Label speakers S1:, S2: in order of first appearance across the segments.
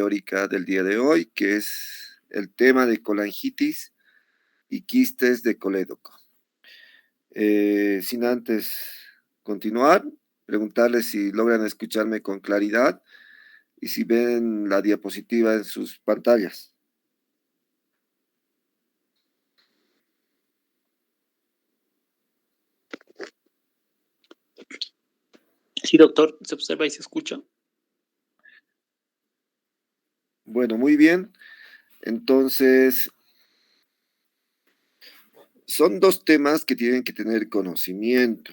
S1: teórica del día de hoy, que es el tema de colangitis y quistes de colédoco. Sin antes continuar, preguntarles si logran escucharme con claridad y si ven la diapositiva en sus pantallas.
S2: Sí, doctor, se observa y se escucha.
S1: Bueno, muy bien. Entonces, son dos temas que tienen que tener conocimiento.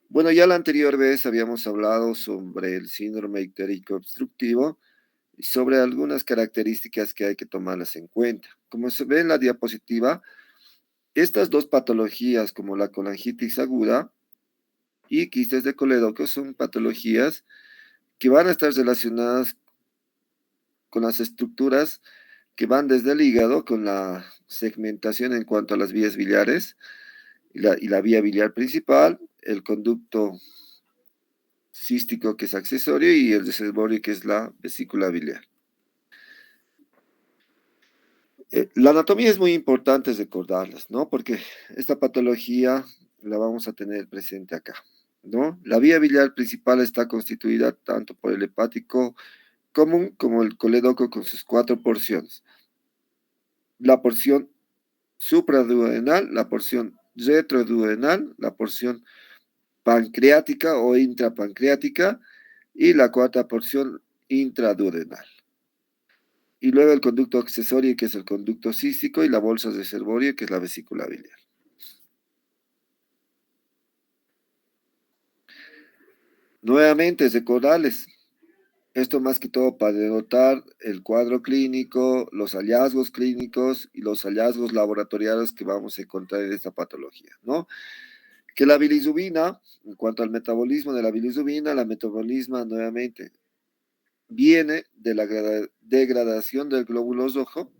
S1: Bueno, ya la anterior vez habíamos hablado sobre el síndrome ictérico obstructivo y sobre algunas características que hay que tomarlas en cuenta. Como se ve en la diapositiva, estas dos patologías, como la colangitis aguda y quistes de colédoco, son patologías que van a estar relacionadas con las estructuras que van desde el hígado, con la segmentación en cuanto a las vías biliares y la vía biliar principal, el conducto cístico que es accesorio y el reservorio que es la vesícula biliar. La anatomía es muy importante recordarlas, ¿no? Porque esta patología la vamos a tener presente acá, ¿no? La vía biliar principal está constituida tanto por el hepático común como el colédoco con sus 4 porciones. La porción supraduodenal, la porción retroduodenal, la porción pancreática o intrapancreática y la cuarta porción intraduodenal. Y luego el conducto accesorio, que es el conducto cístico, y la bolsa reservoria, que es la vesícula biliar. Nuevamente, recordarles, esto más que todo para denotar el cuadro clínico, los hallazgos clínicos y los hallazgos laboratoriales que vamos a encontrar en esta patología, ¿no? Que la bilirrubina, en cuanto al metabolismo de la bilirrubina, la metabolismo nuevamente viene de la degradación del glóbulo rojo,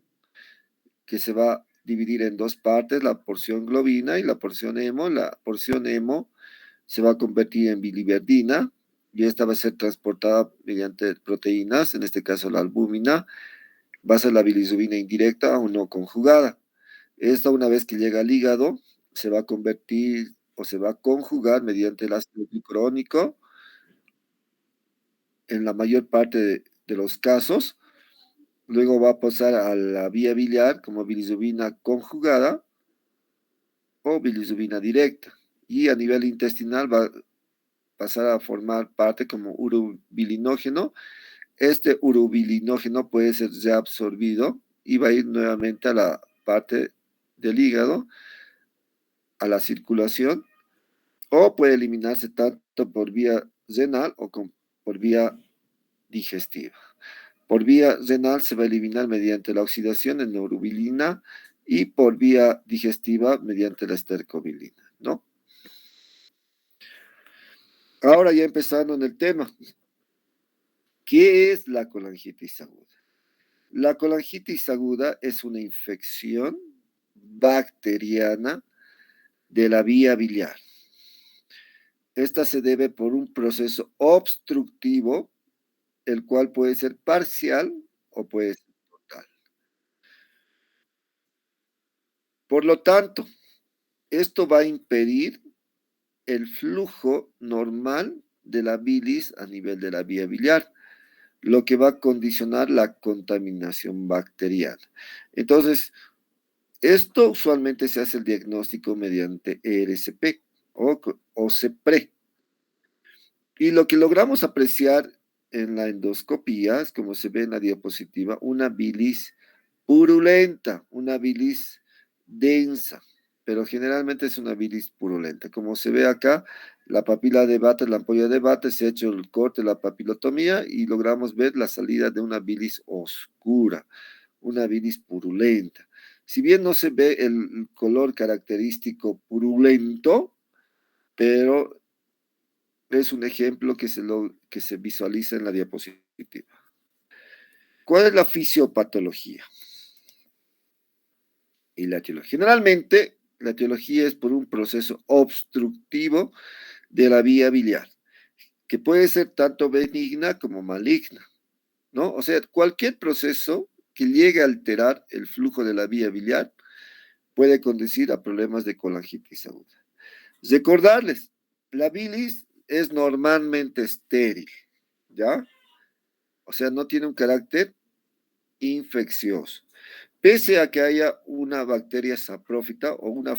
S1: que se va a dividir en dos partes, la porción globina y la porción hemo. La porción hemo se va a convertir en biliverdina y esta va a ser transportada mediante proteínas, en este caso la albúmina, va a ser la bilirrubina indirecta o no conjugada. Esta, una vez que llega al hígado, se va a convertir o se va a conjugar mediante el ácido glicónico en la mayor parte de los casos. Luego va a pasar a la vía biliar como bilirrubina conjugada o bilirrubina directa. Y a nivel intestinal va a pasar a formar parte como urobilinógeno. Este urobilinógeno puede ser reabsorbido y va a ir nuevamente a la parte del hígado, a la circulación, o puede eliminarse tanto por vía renal o por vía digestiva. Por vía renal se va a eliminar mediante la oxidación en neurobilina y por vía digestiva mediante la estercobilina, ¿no? Ahora ya empezando en el tema, ¿qué es la colangitis aguda? La colangitis aguda es una infección bacteriana de la vía biliar. Esta se debe por un proceso obstructivo, el cual puede ser parcial o puede ser total. Por lo tanto, esto va a impedir el flujo normal de la bilis a nivel de la vía biliar, lo que va a condicionar la contaminación bacteriana. Entonces, esto usualmente se hace el diagnóstico mediante ERCP o CEPRE. Y lo que logramos apreciar en la endoscopía es, como se ve en la diapositiva, una bilis purulenta, una bilis densa, pero generalmente es una bilis purulenta. Como se ve acá, la papila de Vater, la ampolla de Vater, se ha hecho el corte, la papilotomía y logramos ver la salida de una bilis oscura, una bilis purulenta. Si bien no se ve el color característico purulento, pero es un ejemplo que se visualiza en la diapositiva. ¿Cuál es la fisiopatología? Y la etiología. Generalmente, la etiología es por un proceso obstructivo de la vía biliar, que puede ser tanto benigna como maligna, ¿no? O sea, cualquier proceso que llegue a alterar el flujo de la vía biliar puede conducir a problemas de colangitis aguda. Recordarles, la bilis es normalmente estéril, ¿ya? O sea, no tiene un carácter infeccioso. Pese a que haya una bacteria saprófita o una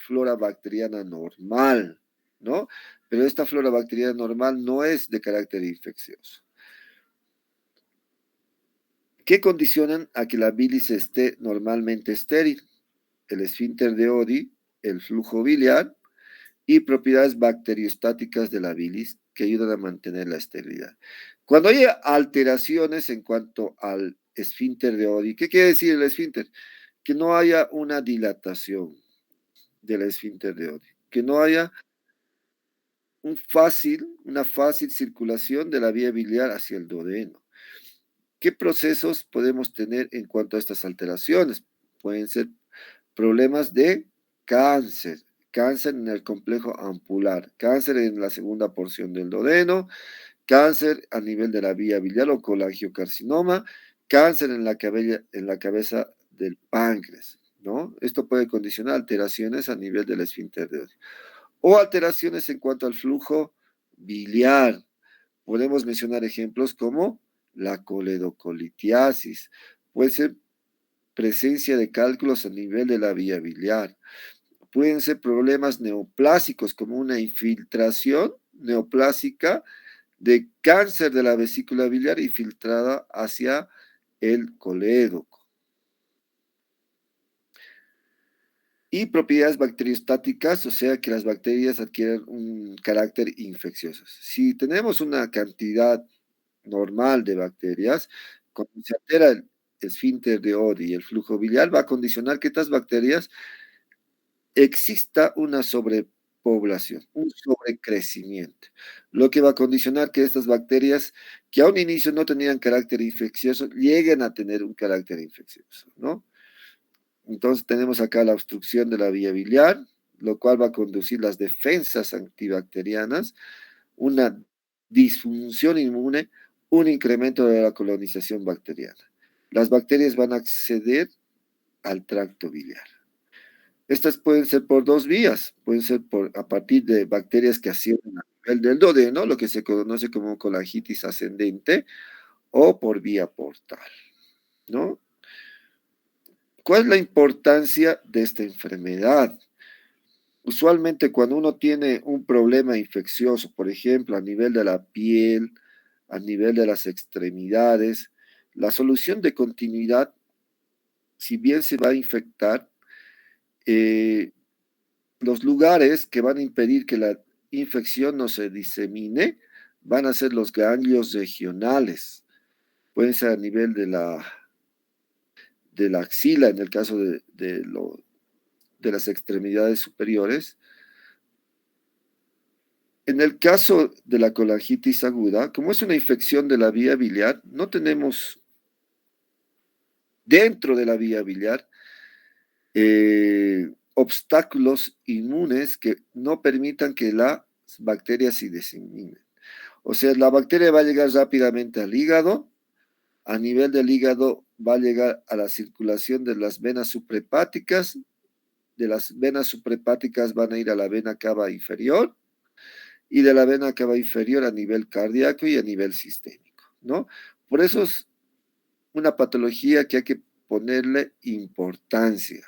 S1: flora bacteriana normal, ¿no? Pero esta flora bacteriana normal no es de carácter infeccioso. ¿Qué condicionan a que la bilis esté normalmente estéril? El esfínter de Oddi, el flujo biliar y propiedades bacteriostáticas de la bilis que ayudan a mantener la esterilidad. Cuando haya alteraciones en cuanto al esfínter de Oddi, ¿qué quiere decir el esfínter? Que no haya una dilatación del esfínter de Oddi, que no haya una fácil circulación de la vía biliar hacia el duodeno. ¿Qué procesos podemos tener en cuanto a estas alteraciones? Pueden ser problemas de cáncer, cáncer en el complejo ampular, cáncer en la segunda porción del duodeno, cáncer a nivel de la vía biliar o colangiocarcinoma, cáncer en la cabeza del páncreas, ¿no? Esto puede condicionar alteraciones a nivel del esfínter de Oddi. O alteraciones en cuanto al flujo biliar. Podemos mencionar ejemplos como la coledocolitiasis, puede ser presencia de cálculos a nivel de la vía biliar, pueden ser problemas neoplásicos como una infiltración neoplásica de cáncer de la vesícula biliar infiltrada hacia el colédoco. Y propiedades bacteriostáticas, o sea que las bacterias adquieren un carácter infeccioso. Si tenemos una cantidad normal de bacterias, cuando se altera el esfínter de Oddi y el flujo biliar, va a condicionar que estas bacterias exista una sobrepoblación, un sobrecrecimiento, lo que va a condicionar que estas bacterias que a un inicio no tenían carácter infeccioso, lleguen a tener un carácter infeccioso, ¿no? Entonces tenemos acá la obstrucción de la vía biliar, lo cual va a conducir las defensas antibacterianas, una disfunción inmune, un incremento de la colonización bacteriana. Las bacterias van a acceder al tracto biliar. Estas pueden ser por dos vías, pueden ser a partir de bacterias que ascienden a nivel del duodeno, lo que se conoce como colangitis ascendente, o por vía portal, ¿no? ¿Cuál es la importancia de esta enfermedad? Usualmente cuando uno tiene un problema infeccioso, por ejemplo, a nivel de la piel, a nivel de las extremidades, la solución de continuidad, si bien se va a infectar, los lugares que van a impedir que la infección no se disemine van a ser los ganglios regionales. Pueden ser a nivel de la axila, en el caso de las extremidades superiores. En el caso de la colangitis aguda, como es una infección de la vía biliar, no tenemos dentro de la vía biliar obstáculos inmunes que no permitan que las bacterias se diseminen. O sea, la bacteria va a llegar rápidamente al hígado, a nivel del hígado va a llegar a la circulación de las venas suprahepáticas, de las venas suprahepáticas van a ir a la vena cava inferior, y de la vena cava inferior a nivel cardíaco y a nivel sistémico, ¿no? Por eso es una patología que hay que ponerle importancia.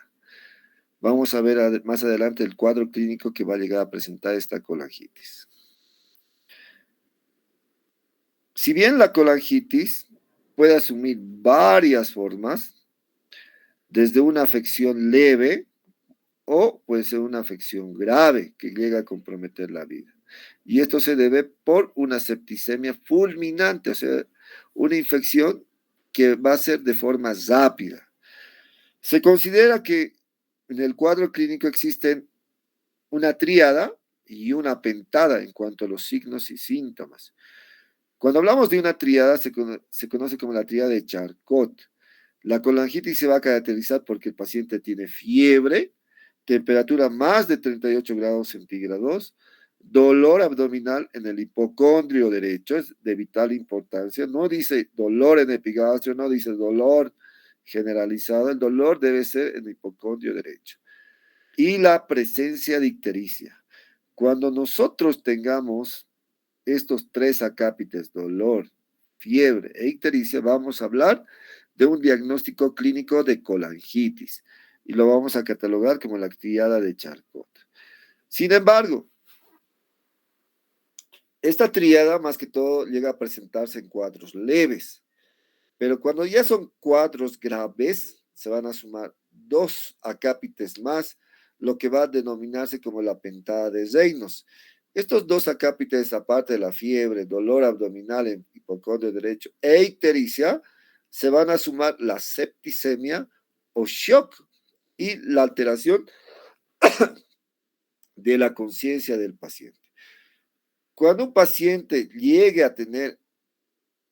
S1: Vamos a ver más adelante el cuadro clínico que va a llegar a presentar esta colangitis. Si bien la colangitis puede asumir varias formas, desde una afección leve o puede ser una afección grave que llega a comprometer la vida. Y esto se debe por una septicemia fulminante, o sea, una infección que va a ser de forma rápida. Se considera que en el cuadro clínico existen una tríada y una pentada en cuanto a los signos y síntomas. Cuando hablamos de una tríada, se conoce como la tríada de Charcot. La colangitis se va a caracterizar porque el paciente tiene fiebre, temperatura más de 38 grados centígrados, Dolor abdominal en el hipocondrio derecho es de vital importancia. No dice dolor en epigastrio, no dice dolor generalizado. El dolor debe ser en el hipocondrio derecho. Y la presencia de ictericia. Cuando nosotros tengamos estos tres acápites, dolor, fiebre e ictericia, vamos a hablar de un diagnóstico clínico de colangitis y lo vamos a catalogar como la triada de Charcot. Sin embargo, esta triada más que todo llega a presentarse en cuadros leves, pero cuando ya son cuadros graves, se van a sumar dos acápites más, lo que va a denominarse como la pentada de Raynaud. Estos dos acápites, aparte de la fiebre, dolor abdominal en hipocondrio derecho e ictericia, se van a sumar la septicemia o shock y la alteración de la conciencia del paciente. Cuando un paciente llegue a tener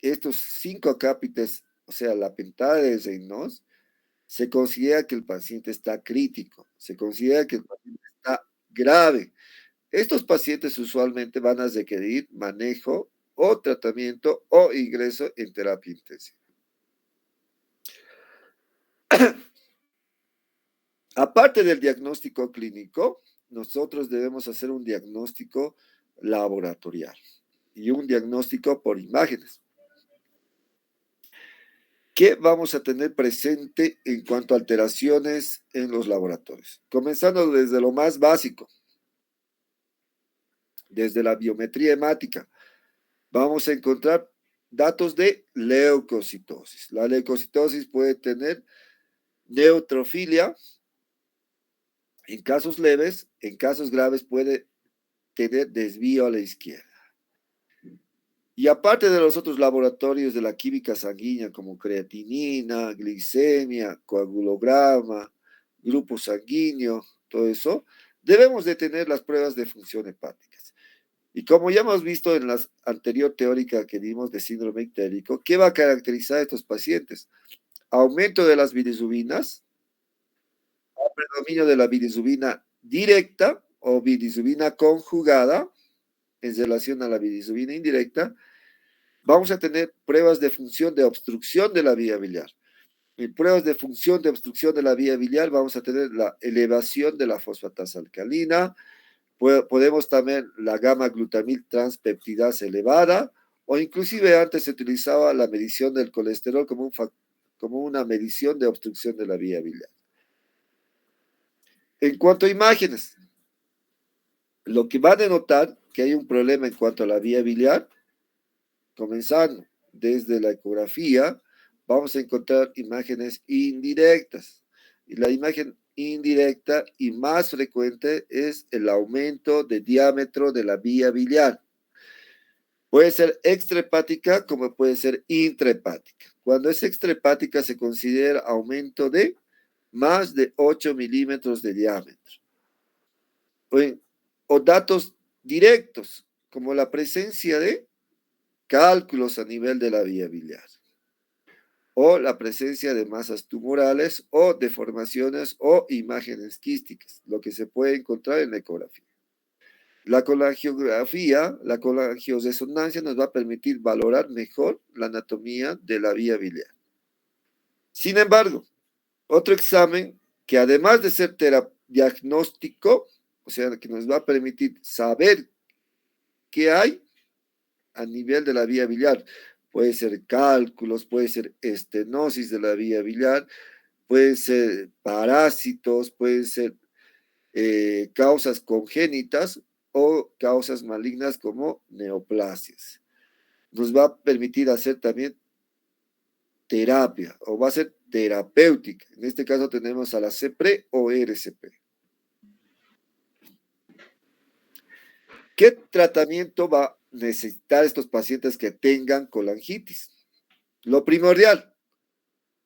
S1: estos cinco acápites, o sea, la pentada de Raynaud, se considera que el paciente está crítico, se considera que el paciente está grave. Estos pacientes usualmente van a requerir manejo o tratamiento o ingreso en terapia intensiva. Aparte del diagnóstico clínico, nosotros debemos hacer un diagnóstico laboratorial y un diagnóstico por imágenes. ¿Qué vamos a tener presente en cuanto a alteraciones en los laboratorios? Comenzando desde lo más básico, desde la biometría hemática, vamos a encontrar datos de leucocitosis. La leucocitosis puede tener neutrofilia en casos leves, en casos graves puede tener desvío a la izquierda. Y aparte de los otros laboratorios de la química sanguínea como creatinina, glicemia, coagulograma, grupo sanguíneo, todo eso, debemos de tener las pruebas de función hepáticas. Y como ya hemos visto en la anterior teórica que dimos de síndrome ictérico, ¿qué va a caracterizar a estos pacientes? Aumento de las bilirrubinas, predominio de la bilirrubina directa o bilirrubina conjugada en relación a la bilirrubina indirecta. Vamos a tener pruebas de función de obstrucción de la vía biliar. En pruebas de función de obstrucción de la vía biliar vamos a tener la elevación de la fosfatasa alcalina, podemos también la gamma glutamil transpeptidasa elevada, o inclusive antes se utilizaba la medición del colesterol como una medición de obstrucción de la vía biliar. En cuanto a imágenes, lo que va a denotar que hay un problema en cuanto a la vía biliar, comenzando desde la ecografía, vamos a encontrar imágenes indirectas. Y la imagen indirecta y más frecuente es el aumento de diámetro de la vía biliar. Puede ser extrahepática como puede ser intrahepática. Cuando es extrahepática se considera aumento de más de 8 milímetros de diámetro. O datos directos, como la presencia de cálculos a nivel de la vía biliar, o la presencia de masas tumorales o deformaciones o imágenes quísticas, lo que se puede encontrar en la ecografía. La colangiografía, la colangioresonancia nos va a permitir valorar mejor la anatomía de la vía biliar. Sin embargo, otro examen que además de ser diagnóstico, o sea, que nos va a permitir saber qué hay a nivel de la vía biliar, puede ser cálculos, puede ser estenosis de la vía biliar, pueden ser parásitos, pueden ser causas congénitas o causas malignas como neoplasias. Nos va a permitir hacer también terapia o va a ser terapéutica. En este caso tenemos a la CPRE o RCP. ¿Qué tratamiento va a necesitar estos pacientes que tengan colangitis? Lo primordial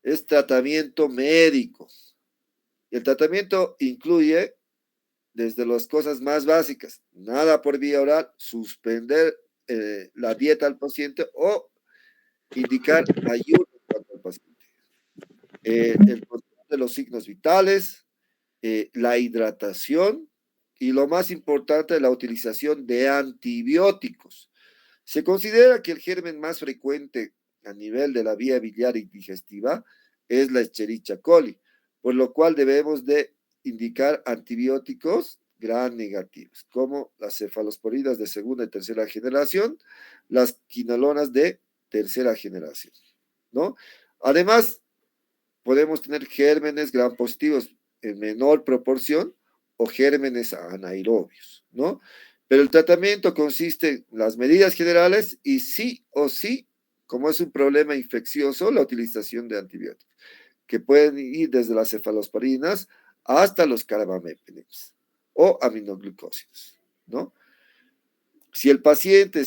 S1: es tratamiento médico. El tratamiento incluye desde las cosas más básicas, nada por vía oral, suspender la dieta al paciente o indicar ayuno al paciente. El control de los signos vitales, la hidratación y lo más importante, la utilización de antibióticos. Se considera que el germen más frecuente a nivel de la vía biliar y digestiva es la Escherichia coli, por lo cual debemos de indicar antibióticos gram negativos, como las cefalosporinas de segunda y tercera generación, las quinolonas de tercera generación, ¿no? Además, podemos tener gérmenes gram positivos en menor proporción o gérmenes anaerobios, ¿no? Pero el tratamiento consiste en las medidas generales y sí o sí, como es un problema infeccioso, la utilización de antibióticos, que pueden ir desde las cefalosporinas hasta los carbamazepines o aminoglucósidos, ¿no? Si el paciente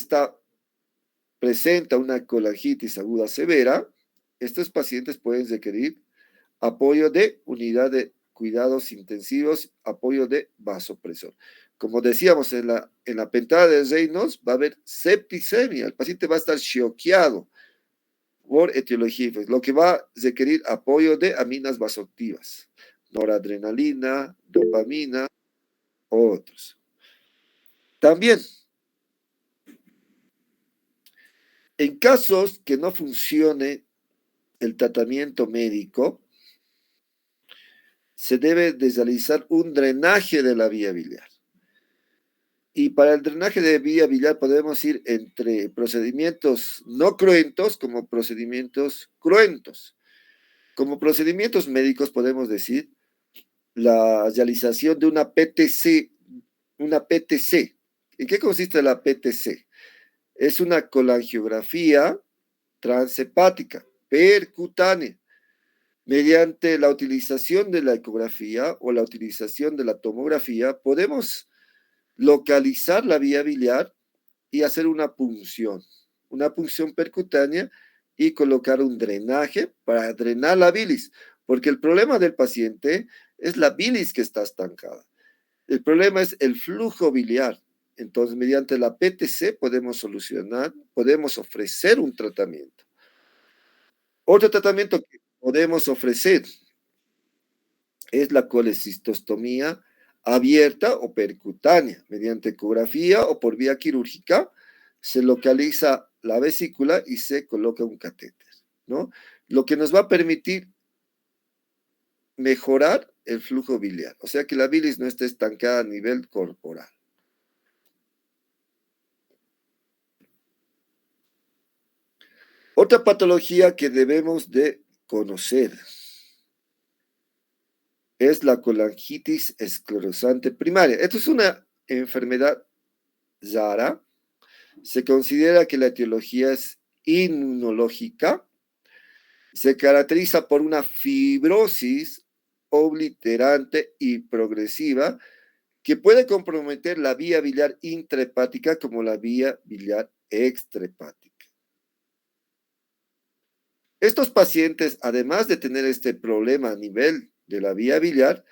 S1: presenta una colangitis aguda severa, estos pacientes pueden requerir apoyo de unidad de cuidados intensivos, apoyo de vasopresor. Como decíamos, en la pentada de Reynolds va a haber septicemia, el paciente va a estar choqueado por etiología, lo que va a requerir apoyo de aminas vasoactivas, noradrenalina, dopamina, otros. También, en casos que no funcione el tratamiento médico, se debe de realizar un drenaje de la vía biliar. Y para el drenaje de vía biliar podemos ir entre procedimientos no cruentos como procedimientos cruentos. Como procedimientos médicos podemos decir la realización de una PTC. Una PTC. ¿En qué consiste la PTC? Es una colangiografía transhepática percutánea mediante la utilización de la ecografía o la utilización de la tomografía podemos localizar la vía biliar y hacer una punción percutánea y colocar un drenaje para drenar la bilis, porque el problema del paciente es la bilis que está estancada. El problema es el flujo biliar. Entonces, mediante la PTC podemos ofrecer un tratamiento. Otro tratamiento que podemos ofrecer es la colecistostomía abierta o percutánea. Mediante ecografía o por vía quirúrgica se localiza la vesícula y se coloca un catéter, ¿no? Lo que nos va a permitir mejorar el flujo biliar, o sea que la bilis no esté estancada a nivel corporal. Otra patología que debemos de conocer es la colangitis esclerosante primaria. Esto es una enfermedad rara. Se considera que la etiología es inmunológica. Se caracteriza por una fibrosis obliterante y progresiva que puede comprometer la vía biliar intrahepática como la vía biliar extrahepática. Estos pacientes, además de tener este problema a nivel de la vía biliar,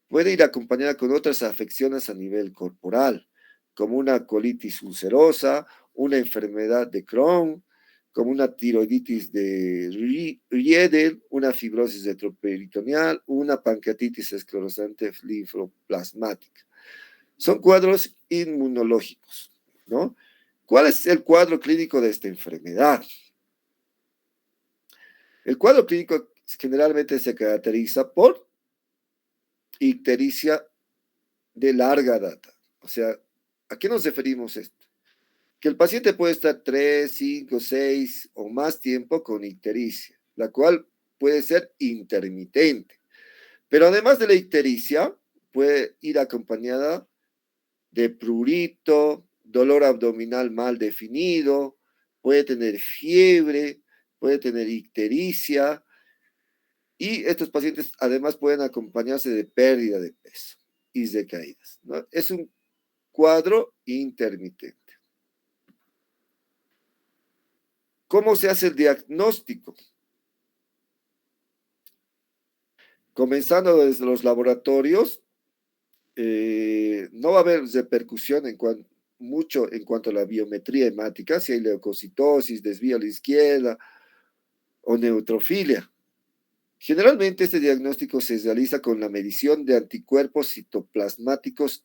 S1: puede ir acompañada con otras afecciones a nivel corporal, como una colitis ulcerosa, una enfermedad de Crohn, como una tiroiditis de Riedel, una fibrosis retroperitoneal, una pancreatitis esclerosante linfoplasmática. Son cuadros inmunológicos, ¿no? ¿Cuál es el cuadro clínico de esta enfermedad? El cuadro clínico generalmente se caracteriza por ictericia de larga data. O sea, ¿a qué nos referimos esto? Que el paciente puede estar 3, 5, 6 o más tiempo con ictericia, la cual puede ser intermitente. Pero además de la ictericia, puede ir acompañada de prurito, dolor abdominal mal definido, puede tener fiebre, puede tener ictericia, y estos pacientes además pueden acompañarse de pérdida de peso y de caídas, ¿no? Es un cuadro intermitente. ¿Cómo se hace el diagnóstico? Comenzando desde los laboratorios, no va a haber repercusión mucho en cuanto a la biometría hemática, si hay leucocitosis, desvío a la izquierda o neutrofilia, Generalmente este diagnóstico se realiza con la medición de anticuerpos citoplasmáticos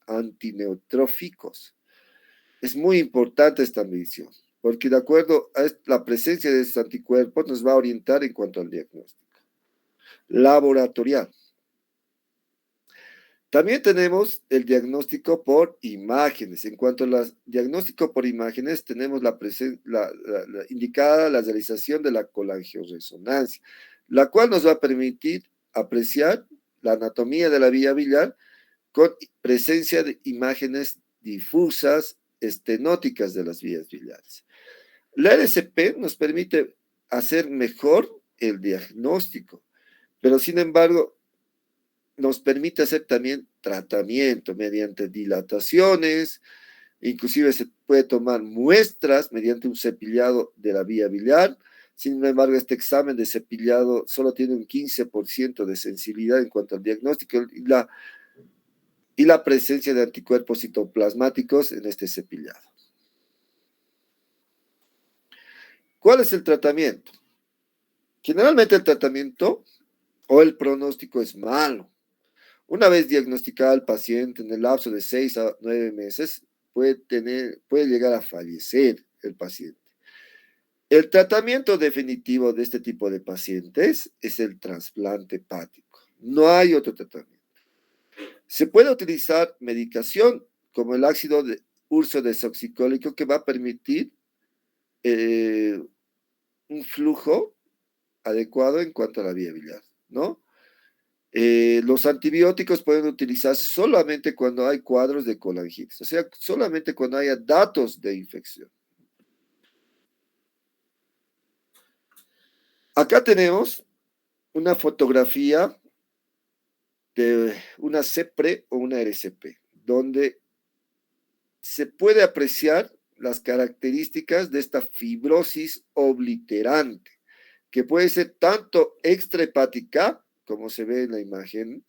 S1: antineutróficos. Es muy importante esta medición, porque de acuerdo a la presencia de estos anticuerpos nos va a orientar en cuanto al diagnóstico laboratorial. También tenemos el diagnóstico por imágenes. En cuanto al diagnóstico por imágenes, tenemos indicada la realización de la colangioresonancia, la cual nos va a permitir apreciar la anatomía de la vía biliar con presencia de imágenes difusas estenóticas de las vías biliares. La RCP nos permite hacer mejor el diagnóstico, pero sin embargo nos permite hacer también tratamiento mediante dilataciones, inclusive se puede tomar muestras mediante un cepillado de la vía biliar. Sin embargo, este examen de cepillado solo tiene un 15% de sensibilidad en cuanto al diagnóstico y la presencia de anticuerpos citoplasmáticos en este cepillado. ¿Cuál es el tratamiento? Generalmente el tratamiento o el pronóstico es malo. Una vez diagnosticado el paciente en el lapso de 6 a 9 meses, puede llegar a fallecer el paciente. El tratamiento definitivo de este tipo de pacientes es el trasplante hepático. No hay otro tratamiento. Se puede utilizar medicación como el ácido de urso desoxicólico que va a permitir un flujo adecuado en cuanto a la vía biliar, ¿no? Los antibióticos pueden utilizarse solamente cuando hay cuadros de colangitis, o sea, solamente cuando haya datos de infección. Acá tenemos una fotografía de una CEPRE o una RCP, donde se puede apreciar las características de esta fibrosis obliterante, que puede ser tanto extrahepática, como se ve en la imagen,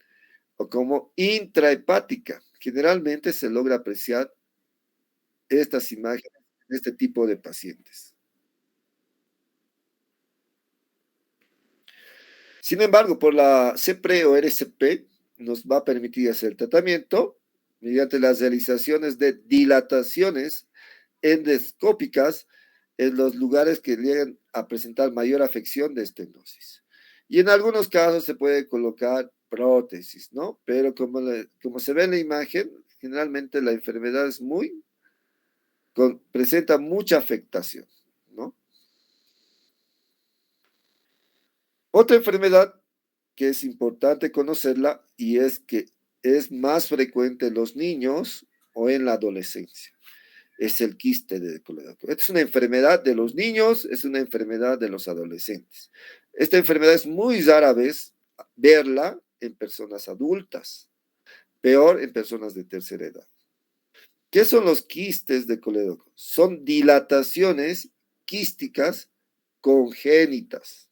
S1: o como intrahepática. Generalmente se logra apreciar estas imágenes en este tipo de pacientes. Sin embargo, por la CEPRE o RCP nos va a permitir hacer tratamiento mediante las realizaciones de dilataciones endoscópicas en los lugares que llegan a presentar mayor afección de estenosis. Y en algunos casos se puede colocar prótesis, ¿no? Pero como se ve en la imagen, generalmente la enfermedad es presenta mucha afectación, ¿no? Otra enfermedad que es importante conocerla y es que es más frecuente en los niños o en la adolescencia. Es el quiste de coledoco. Esta es una enfermedad de los niños, es una enfermedad de los adolescentes. Esta enfermedad es muy rara vez verla en personas adultas, peor en personas de tercera edad. ¿Qué son los quistes de coledoco? Son dilataciones quísticas congénitas,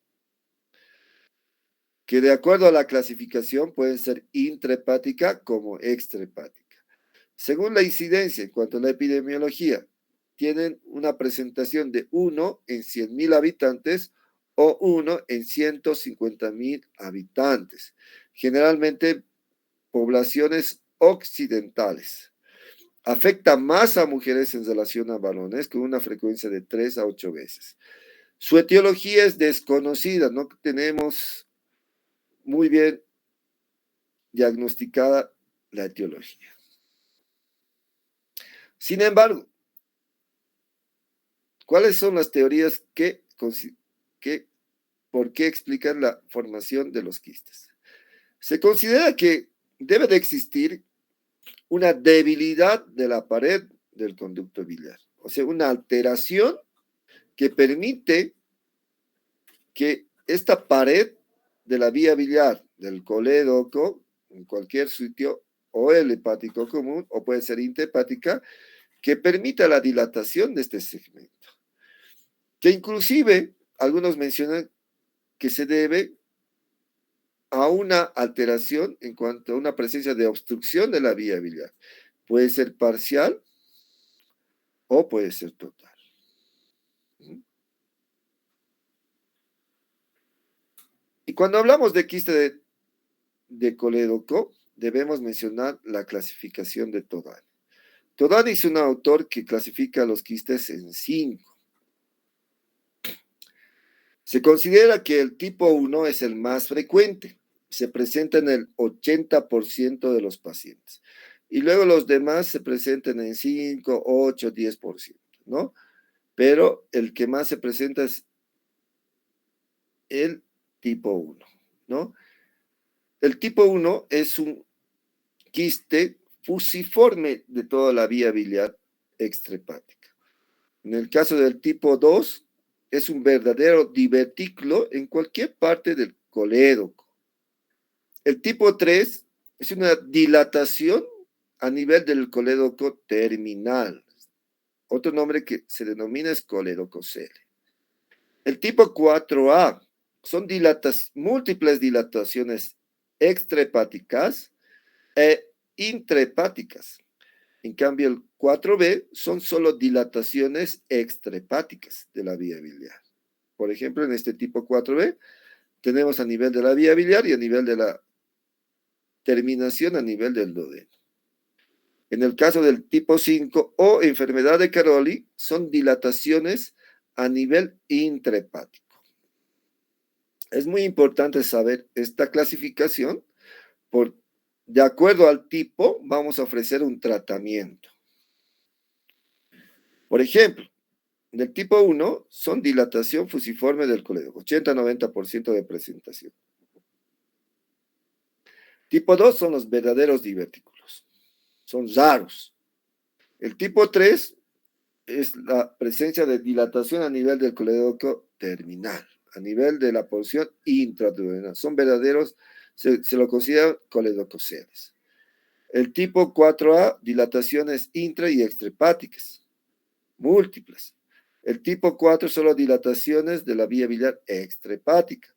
S1: que de acuerdo a la clasificación pueden ser intrahepática como extrahepática. Según la incidencia en cuanto a la epidemiología, tienen una presentación de 1 en 100.000 habitantes o 1 en 150.000 habitantes, generalmente poblaciones occidentales. Afecta más a mujeres en relación a varones con una frecuencia de 3 a 8 veces. Su etiología es desconocida, no tenemos muy bien diagnosticada la etiología. Sin embargo, ¿cuáles son las teorías por qué explican la formación de los quistes? Se considera que debe de existir una debilidad de la pared del conducto biliar, o sea, una alteración que permite que esta pared de la vía biliar del colédoco, en cualquier sitio, o el hepático común, o puede ser intrahepática, que permita la dilatación de este segmento. Que inclusive algunos mencionan que se debe a una alteración en cuanto a una presencia de obstrucción de la vía biliar. Puede ser parcial o puede ser total. ¿Y cuando hablamos de quiste de colédoco, debemos mencionar la clasificación de Todani. Todani es un autor que clasifica los quistes en 5. Se considera que el tipo 1 es el más frecuente, se presenta en el 80% de los pacientes. Y luego los demás se presentan en 5, 8, 10%, ¿no? Pero el que más se presenta es el tipo 1, ¿no? El tipo 1 es un quiste fusiforme de toda la vía biliar extrahepática. En el caso del tipo 2, es un verdadero divertículo en cualquier parte del colédoco. El tipo 3 es una dilatación a nivel del colédoco terminal. Otro nombre que se denomina es coledococele. El tipo 4A son múltiples dilataciones extrahepáticas e intrahepáticas. En cambio, el 4B son solo dilataciones extrahepáticas de la vía biliar. Por ejemplo, en este tipo 4B tenemos a nivel de la vía biliar y a nivel de la terminación a nivel del duodeno. En el caso del tipo 5 o enfermedad de Caroli, son dilataciones a nivel intrahepático. Es muy importante saber esta clasificación, de acuerdo al tipo, vamos a ofrecer un tratamiento. Por ejemplo, del tipo 1 son dilatación fusiforme del colédoco, 80-90% de presentación. Tipo 2 son los verdaderos divertículos, son raros. El tipo 3 es la presencia de dilatación a nivel del colédoco terminal, a nivel de la porción intraduodenal. Son verdaderos, se lo considera coledococeles. El tipo 4A, dilataciones intra y extrahepáticas, múltiples. El tipo 4 solo dilataciones de la vía biliar extrahepática.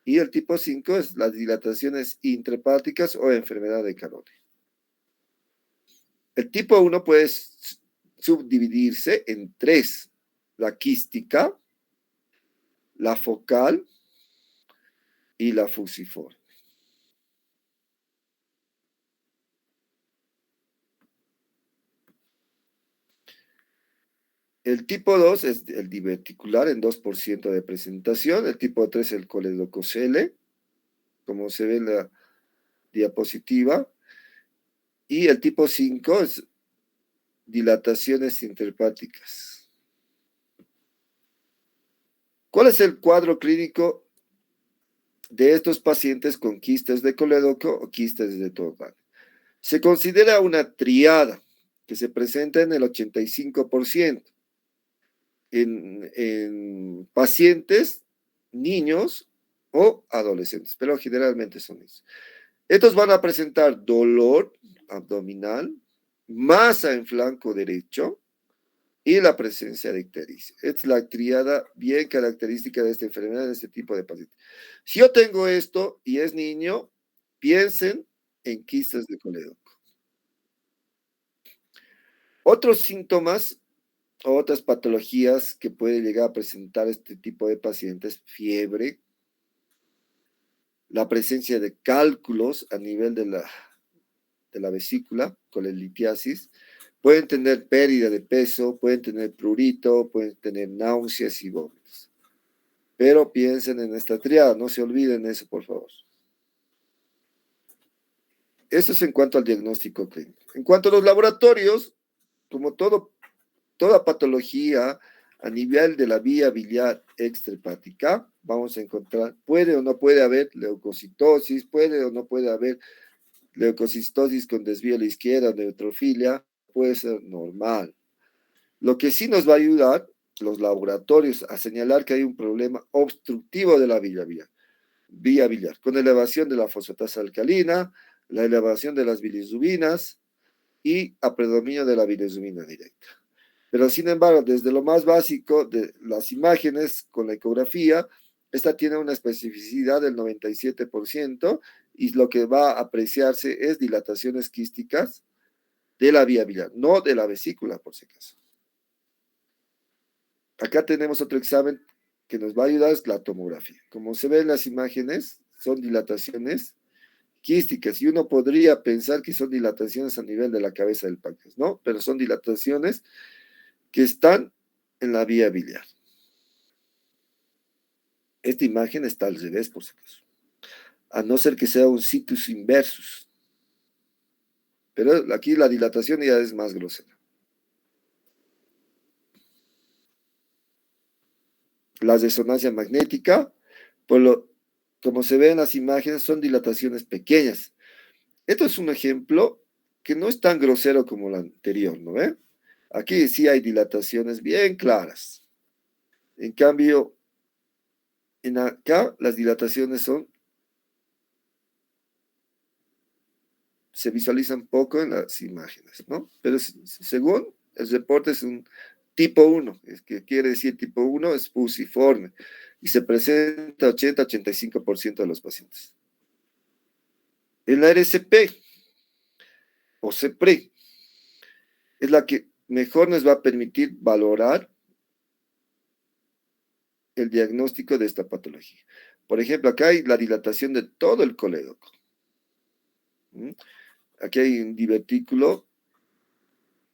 S1: Y el tipo 5 es las dilataciones intrahepáticas o enfermedad de Caroli. El tipo 1 puede subdividirse en 3: la quística, la focal y la fusiforme. El tipo 2 es el diverticular en 2% de presentación. El tipo 3 es el coledococele, como se ve en la diapositiva. Y el tipo 5 es dilataciones intrahepáticas. ¿Cuál es el cuadro clínico de estos pacientes con quistes de colédoco o quistes de Todani? Se considera una triada que se presenta en el 85% en pacientes, niños o adolescentes, pero generalmente son niños. Estos van a presentar dolor abdominal, masa en flanco derecho y la presencia de ictericia. Es la triada bien característica de esta enfermedad en este tipo de pacientes. Si yo tengo esto y es niño, piensen en quistes de colédoco. Otros síntomas o otras patologías que puede llegar a presentar este tipo de pacientes: fiebre, la presencia de cálculos a nivel de la vesícula, colelitiasis, pueden tener pérdida de peso, pueden tener prurito, pueden tener náuseas y vómitos. Pero piensen en esta triada, no se olviden eso, por favor. Eso es en cuanto al diagnóstico clínico. En cuanto a los laboratorios, como toda patología a nivel de la vía biliar extrahepática, vamos a encontrar, puede o no puede haber leucocitosis, puede o no puede haber leucocitosis con desvío a la izquierda, neutrofilia, puede ser normal. Lo que sí nos va a ayudar los laboratorios a señalar que hay un problema obstructivo de la vía biliar, con elevación de la fosfatasa alcalina, la elevación de las bilirrubinas y a predominio de la bilirrubina directa. Pero sin embargo, desde lo más básico de las imágenes con la ecografía, esta tiene una especificidad del 97% y lo que va a apreciarse es dilataciones quísticas de la vía biliar, no de la vesícula, por si acaso. Acá tenemos otro examen que nos va a ayudar es la tomografía. Como se ve en las imágenes, son dilataciones quísticas y uno podría pensar que son dilataciones a nivel de la cabeza del páncreas, ¿no? Pero son dilataciones que están en la vía biliar. Esta imagen está al revés, por si acaso, a no ser que sea un situs inversus. Pero aquí la dilatación ya es más grosera. La resonancia magnética, como se ve en las imágenes, son dilataciones pequeñas. Esto es un ejemplo que no es tan grosero como el anterior, ¿no ve? Aquí sí hay dilataciones bien claras. En cambio, en acá las dilataciones se visualizan poco en las imágenes, ¿no? Pero según el reporte es un tipo 1, es que quiere decir tipo 1 es fusiforme y se presenta 80-85% de los pacientes. En la RCP o CEPRE es la que mejor nos va a permitir valorar el diagnóstico de esta patología. Por ejemplo, acá hay la dilatación de todo el colédoco. Aquí hay un divertículo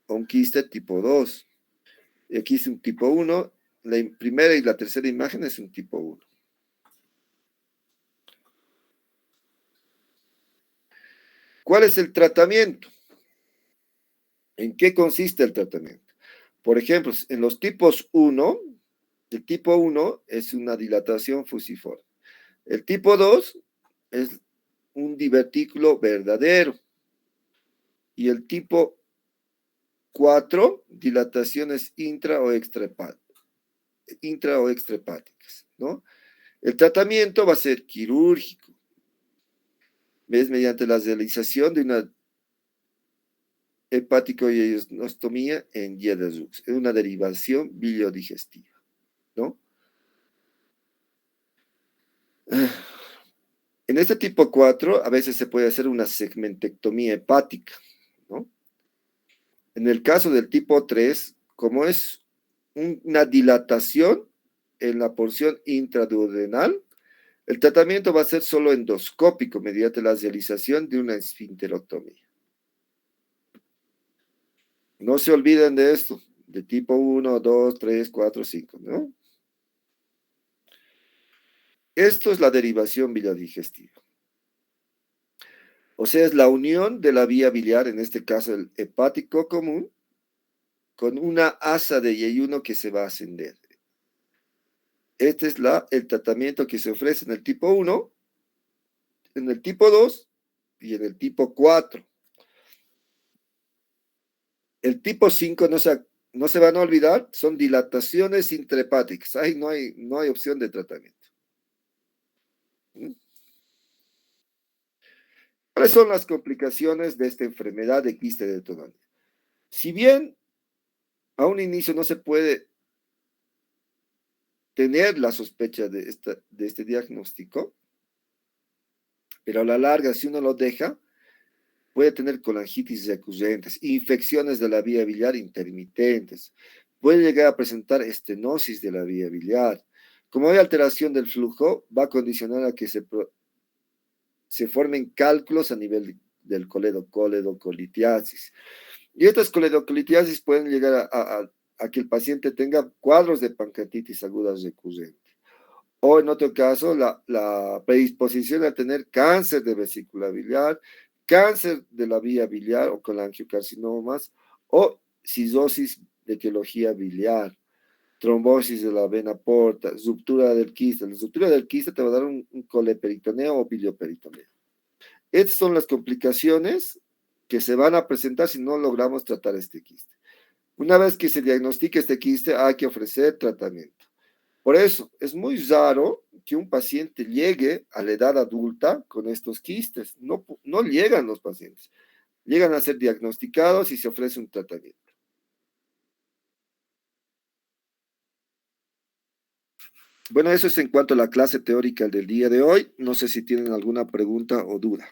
S1: o un quiste tipo 2. Y aquí es un tipo 1. La primera y la tercera imagen es un tipo 1. ¿Cuál es el tratamiento? ¿En qué consiste el tratamiento? Por ejemplo, en los tipos 1, el tipo 1 es una dilatación fusiforme. El tipo 2 es un divertículo verdadero. Y el tipo 4, dilataciones intra o extrahepáticas, ¿no? El tratamiento va a ser quirúrgico, ¿ves? Mediante la realización de una hepático-ionostomía en Yedderux, es una derivación biliodigestiva, ¿no? En este tipo 4 a veces se puede hacer una segmentectomía hepática, ¿no? En el caso del tipo 3, como es una dilatación en la porción intraduodenal, el tratamiento va a ser solo endoscópico mediante la realización de una esfinterotomía. No se olviden de esto, de tipo 1, 2, 3, 4, 5, ¿no? Esto es la derivación biliodigestiva. O sea, es la unión de la vía biliar, en este caso el hepático común, con una asa de yeyuno que se va a ascender. Este es el tratamiento que se ofrece en el tipo 1, en el tipo 2 y en el tipo 4. El tipo 5 no se van a olvidar, son dilataciones intrahepáticas. Ahí no hay opción de tratamiento. ¿Cuáles son las complicaciones de esta enfermedad de quiste detonante? Si bien a un inicio no se puede tener la sospecha de este diagnóstico, pero a la larga, si uno lo deja, puede tener colangitis recurrentes, infecciones de la vía biliar intermitentes, puede llegar a presentar estenosis de la vía biliar. Como hay alteración del flujo, va a condicionar a que se formen cálculos a nivel del coledocolitiasis. Y estas coledocolitiasis pueden llegar a que el paciente tenga cuadros de pancreatitis aguda recurrente. O en otro caso, la predisposición a tener cáncer de vesícula biliar, cáncer de la vía biliar o colangiocarcinomas, o cirrosis de etiología biliar, trombosis de la vena porta, ruptura del quiste. La ruptura del quiste te va a dar un coleperitoneo o bilioperitoneo. Estas son las complicaciones que se van a presentar si no logramos tratar este quiste. Una vez que se diagnostique este quiste, hay que ofrecer tratamiento. Por eso, es muy raro que un paciente llegue a la edad adulta con estos quistes. No llegan los pacientes. Llegan a ser diagnosticados y se ofrece un tratamiento. Bueno, eso es en cuanto a la clase teórica del día de hoy. No sé si tienen alguna pregunta o duda.